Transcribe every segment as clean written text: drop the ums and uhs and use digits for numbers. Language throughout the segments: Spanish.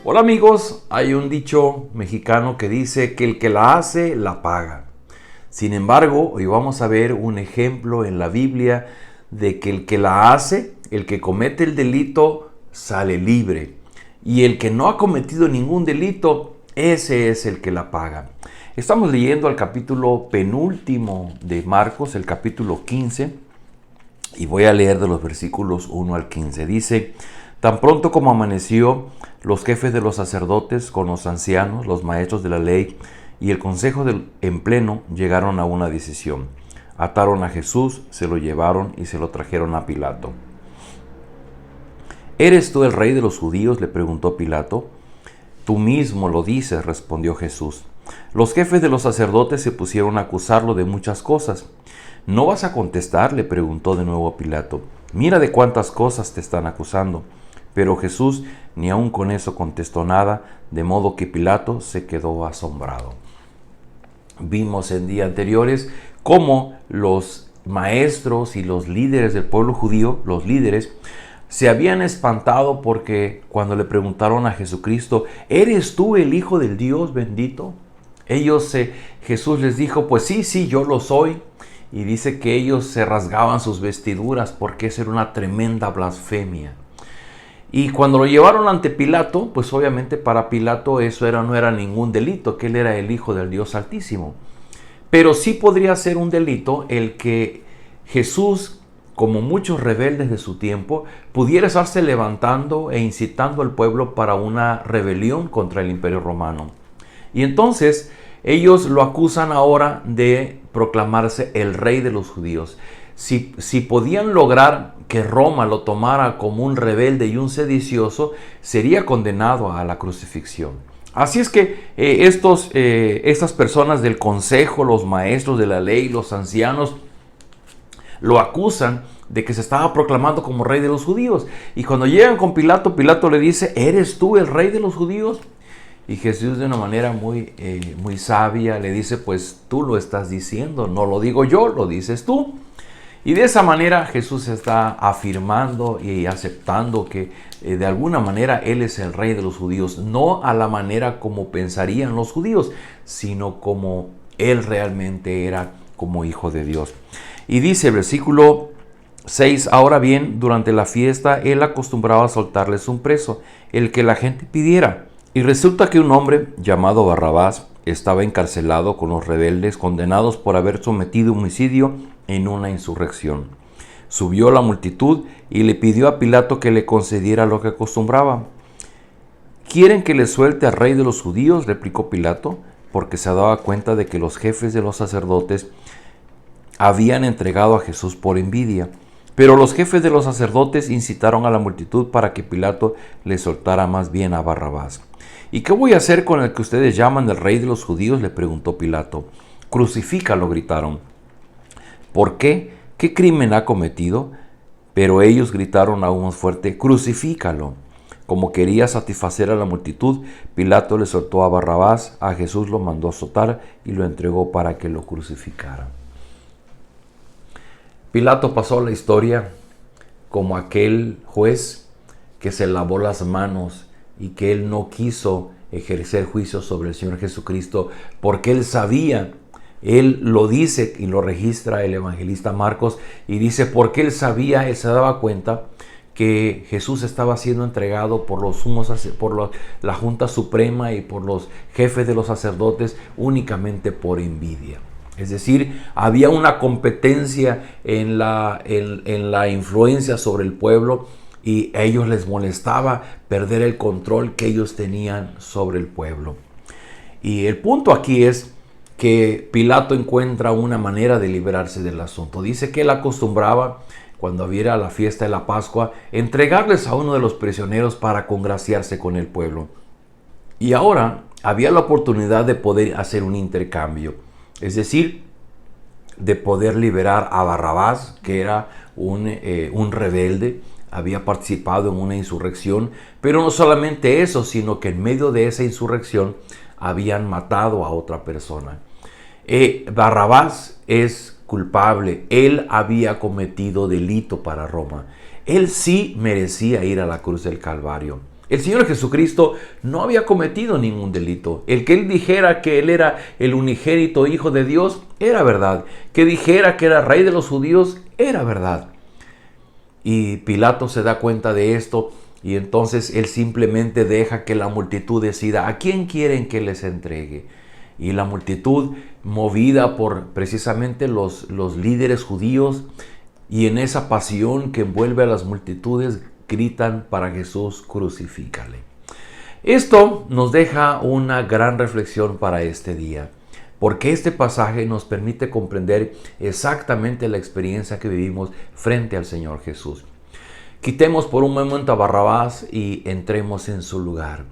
Hola amigos, hay un dicho mexicano que dice que el que la hace, la paga. Sin embargo, hoy vamos a ver un ejemplo en la Biblia de que el que la hace, el que comete el delito, sale libre. Y el que no ha cometido ningún delito, ese es el que la paga. Estamos leyendo el capítulo penúltimo de Marcos, el capítulo 15, y voy a leer de los versículos 1 al 15. Dice: Tan pronto como amaneció, los jefes de los sacerdotes con los ancianos, los maestros de la ley y el consejo en pleno llegaron a una decisión. Ataron a Jesús, se lo llevaron y se lo trajeron a Pilato. ¿Eres tú el rey de los judíos?, le preguntó Pilato. Tú mismo lo dices, respondió Jesús. Los jefes de los sacerdotes se pusieron a acusarlo de muchas cosas. ¿No vas a contestar?, le preguntó de nuevo Pilato. Mira de cuántas cosas te están acusando. Pero Jesús ni aun con eso contestó nada, de modo que Pilato se quedó asombrado. Vimos en días anteriores cómo los maestros y los líderes del pueblo judío, los líderes, se habían espantado porque cuando le preguntaron a Jesucristo: ¿eres tú el Hijo del Dios bendito? Jesús les dijo: pues sí, yo lo soy. Y dice que ellos se rasgaban sus vestiduras porque eso era una tremenda blasfemia. Y cuando lo llevaron ante Pilato, pues obviamente para Pilato eso no era ningún delito, que él era el Hijo del Dios Altísimo. Pero sí podría ser un delito el que Jesús, como muchos rebeldes de su tiempo, pudiera estarse levantando e incitando al pueblo para una rebelión contra el Imperio Romano. Y entonces ellos lo acusan ahora de proclamarse el rey de los judíos. Si podían lograr que Roma lo tomara como un rebelde y un sedicioso, sería condenado a la crucifixión. Así es que estas personas del consejo, los maestros de la ley, los ancianos, lo acusan de que se estaba proclamando como rey de los judíos. Y cuando llegan con Pilato, Pilato le dice: ¿eres tú el rey de los judíos? Y Jesús, de una manera muy sabia, le dice: pues tú lo estás diciendo, no lo digo yo, lo dices tú. Y de esa manera Jesús está afirmando y aceptando que de alguna manera Él es el rey de los judíos, no a la manera como pensarían los judíos, sino como Él realmente era, como Hijo de Dios. Y dice el versículo 6, ahora bien, durante la fiesta Él acostumbraba a soltarles un preso, el que la gente pidiera. Y resulta que un hombre llamado Barrabás estaba encarcelado con los rebeldes, condenados por haber sometido homicidio en una insurrección. Subió la multitud y le pidió a Pilato que le concediera lo que acostumbraba. ¿Quieren que le suelte al rey de los judíos?, replicó Pilato, porque se daba cuenta de que los jefes de los sacerdotes habían entregado a Jesús por envidia. Pero los jefes de los sacerdotes incitaron a la multitud para que Pilato le soltara más bien a Barrabás. ¿Y qué voy a hacer con el que ustedes llaman el rey de los judíos?, le preguntó Pilato. Crucifícalo, gritaron. ¿Por qué? ¿Qué crimen ha cometido? Pero ellos gritaron aún más fuerte: crucifícalo. Como quería satisfacer a la multitud, Pilato le soltó a Barrabás, a Jesús lo mandó azotar y lo entregó para que lo crucificaran. Pilato pasó la historia como aquel juez que se lavó las manos y que él no quiso ejercer juicio sobre el Señor Jesucristo porque él sabía. Él lo dice y lo registra el evangelista Marcos y dice: porque él sabía, él se daba cuenta que Jesús estaba siendo entregado por la Junta Suprema y por los jefes de los sacerdotes únicamente por envidia. Es decir, había una competencia en la influencia sobre el pueblo y a ellos les molestaba perder el control que ellos tenían sobre el pueblo. Y el punto aquí es que Pilato encuentra una manera de liberarse del asunto. Dice que él acostumbraba, cuando hubiera la fiesta de la Pascua, entregarles a uno de los prisioneros para congraciarse con el pueblo. Y ahora había la oportunidad de poder hacer un intercambio, es decir, de poder liberar a Barrabás, que era un rebelde, había participado en una insurrección, pero no solamente eso, sino que en medio de esa insurrección habían matado a otra persona. Barrabás es culpable, él había cometido delito para Roma, él sí merecía ir a la cruz del Calvario. El Señor Jesucristo no había cometido ningún delito. El que Él dijera que Él era el unigénito Hijo de Dios, era verdad. Que dijera que era Rey de los judíos, era verdad. Y Pilato se da cuenta de esto y entonces él simplemente deja que la multitud decida a quién quieren que les entregue. Y la multitud, movida por precisamente los líderes judíos, y en esa pasión que envuelve a las multitudes, gritan para Jesús: crucifícale. Esto nos deja una gran reflexión para este día, porque este pasaje nos permite comprender exactamente la experiencia que vivimos frente al Señor Jesús. Quitemos por un momento a Barrabás y entremos en su lugar.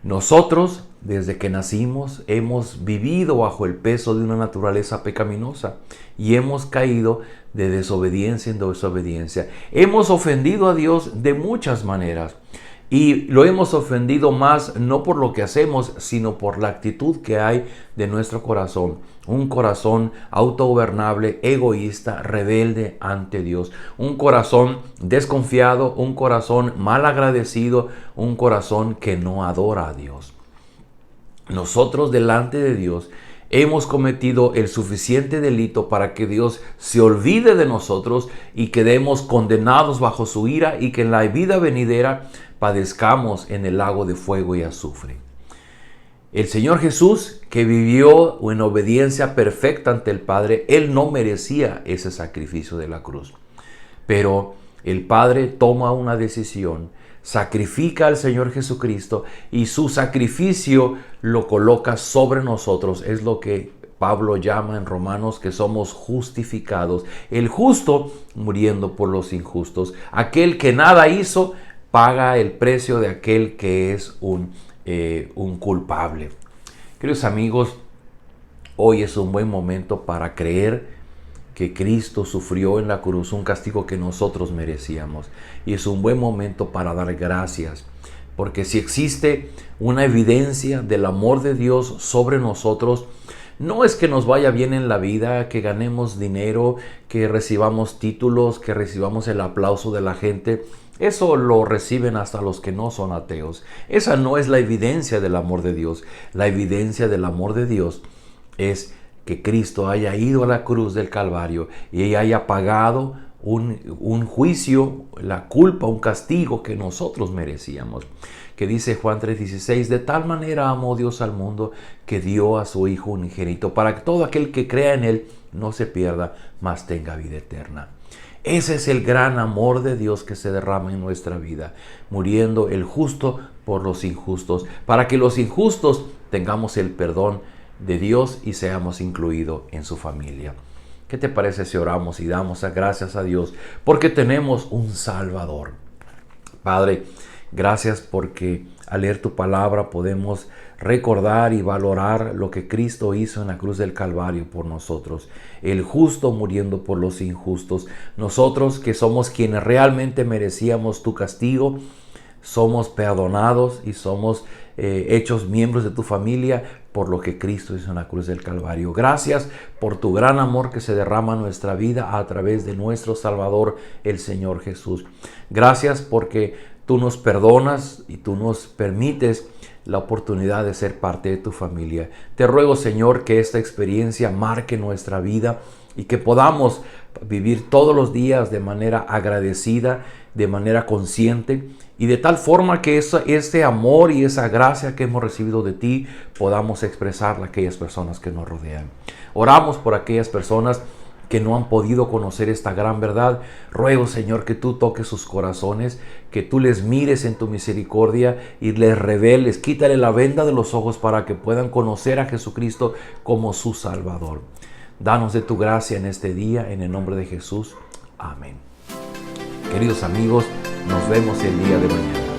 Nosotros, desde que nacimos, hemos vivido bajo el peso de una naturaleza pecaminosa y hemos caído de desobediencia en desobediencia. Hemos ofendido a Dios de muchas maneras. Y lo hemos ofendido más no por lo que hacemos, sino por la actitud que hay de nuestro corazón. Un corazón autogobernable, egoísta, rebelde ante Dios. Un corazón desconfiado, un corazón mal agradecido, un corazón que no adora a Dios. Nosotros delante de Dios hemos cometido el suficiente delito para que Dios se olvide de nosotros y quedemos condenados bajo su ira y que en la vida venidera padezcamos en el lago de fuego y azufre. El Señor Jesús, que vivió en obediencia perfecta ante el Padre, Él no merecía ese sacrificio de la cruz. Pero el Padre toma una decisión, sacrifica al Señor Jesucristo y su sacrificio lo coloca sobre nosotros. Es lo que Pablo llama en Romanos que somos justificados. El justo muriendo por los injustos. Aquel que nada hizo paga el precio de aquel que es un culpable. Queridos amigos, hoy es un buen momento para creer que Cristo sufrió en la cruz un castigo que nosotros merecíamos. Y es un buen momento para dar gracias. Porque si existe una evidencia del amor de Dios sobre nosotros, no es que nos vaya bien en la vida, que ganemos dinero, que recibamos títulos, que recibamos el aplauso de la gente. Eso lo reciben hasta los que no son ateos. Esa no es la evidencia del amor de Dios. La evidencia del amor de Dios es que Cristo haya ido a la cruz del Calvario y haya pagado un juicio, la culpa, un castigo que nosotros merecíamos. Que dice Juan 3:16, de tal manera amó Dios al mundo que dio a su Hijo unigénito para que todo aquel que crea en Él no se pierda, mas tenga vida eterna. Ese es el gran amor de Dios que se derrama en nuestra vida, muriendo el justo por los injustos, para que los injustos tengamos el perdón de Dios y seamos incluidos en su familia. ¿Qué te parece si oramos y damos gracias a Dios porque tenemos un Salvador? Padre, gracias porque al leer tu palabra podemos recordar y valorar lo que Cristo hizo en la cruz del Calvario por nosotros. El justo muriendo por los injustos. Nosotros que somos quienes realmente merecíamos tu castigo, somos perdonados y somos hechos miembros de tu familia por lo que Cristo hizo en la cruz del Calvario. Gracias por tu gran amor que se derrama en nuestra vida a través de nuestro Salvador, el Señor Jesús. Gracias porque tú nos perdonas y tú nos permites la oportunidad de ser parte de tu familia. Te ruego, Señor, que esta experiencia marque nuestra vida y que podamos vivir todos los días de manera agradecida, de manera consciente y de tal forma que este amor y esa gracia que hemos recibido de ti podamos expresarla a aquellas personas que nos rodean. Oramos por aquellas personas que no han podido conocer esta gran verdad. Ruego, Señor, que tú toques sus corazones, que tú les mires en tu misericordia y les reveles, quítale la venda de los ojos para que puedan conocer a Jesucristo como su Salvador. Danos de tu gracia en este día, en el nombre de Jesús. Amén. Queridos amigos, nos vemos el día de mañana.